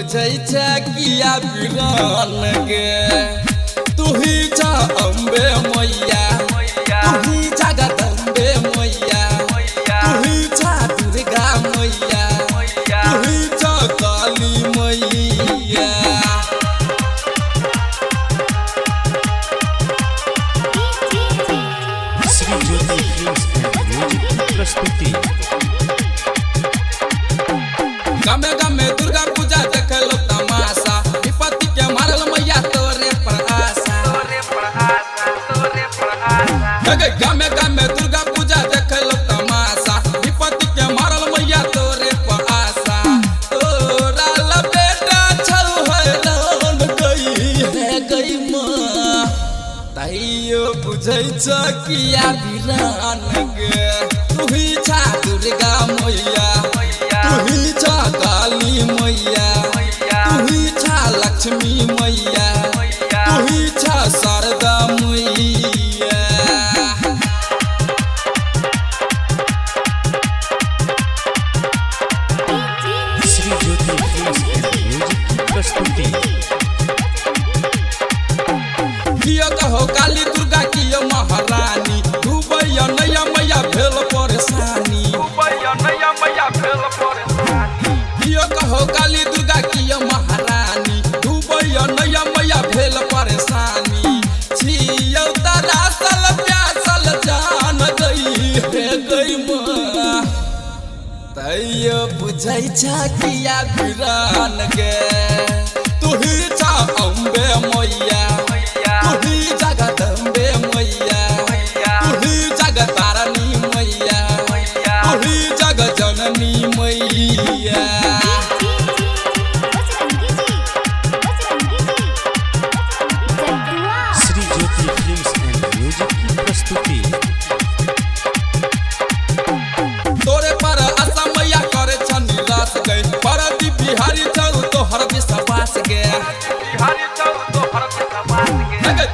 बुझै छै किया बिरान गे तू ही जा अम्बे मैया तू ही जगदम्बे मैया तू ही जा दुर्गा मैया तू ही जा काली मैया Shri Jyoti films and music की प्रस्तुति। गमे गमे दुर्गा पूजा देखलो तमाशा विपत्ति के मारल मैया तोरे पर आशा गमे गमे दुर्गा पूजा देखलो तमाशा विपत्ति के मारल मैया तोरे पर आशा तोरा ल बेटा छौ हैरान गई माँ तैयो बुझै छ किया बिरान गे तू ही छा दुर्गा मैया तू ही छा काली मैया तू ही छा लक्ष्मी मैया तू ही छा शारदा मैया Shri Jyoti films and music की प्रस्तुति। कियो कहो काली दुर्गा कियो महारानी डूबैया नैया मैया भेल परेशानी कियो कहो काली दुर्गा कियो महारानी डूबैया नैया मैया भेल परेशानी छियौ तारा सल प्यासल जान गई माँ तैयो बुझै छ किया बिरान गे तू ही छा अम्बे मैया तू ही जगदम्बे मैया तू ही जगतारणी मैया तू ही जगजननी मैया Shri Jyoti films and music की प्रस्तुति। तोरे पर आशा मैया करे छ निराश गए परदी बिहारी चौ तोहर विश्वास गे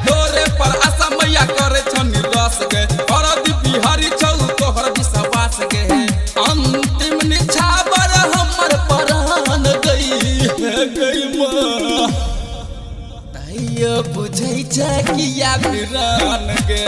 तोरे पर आशा मैया करे छ निराश गए परदी बिहारी चौ तोहर विश्वास गे अंतिम निछावर हमर प्राण गई माँ तैयो बुझै छ किया बिरान गे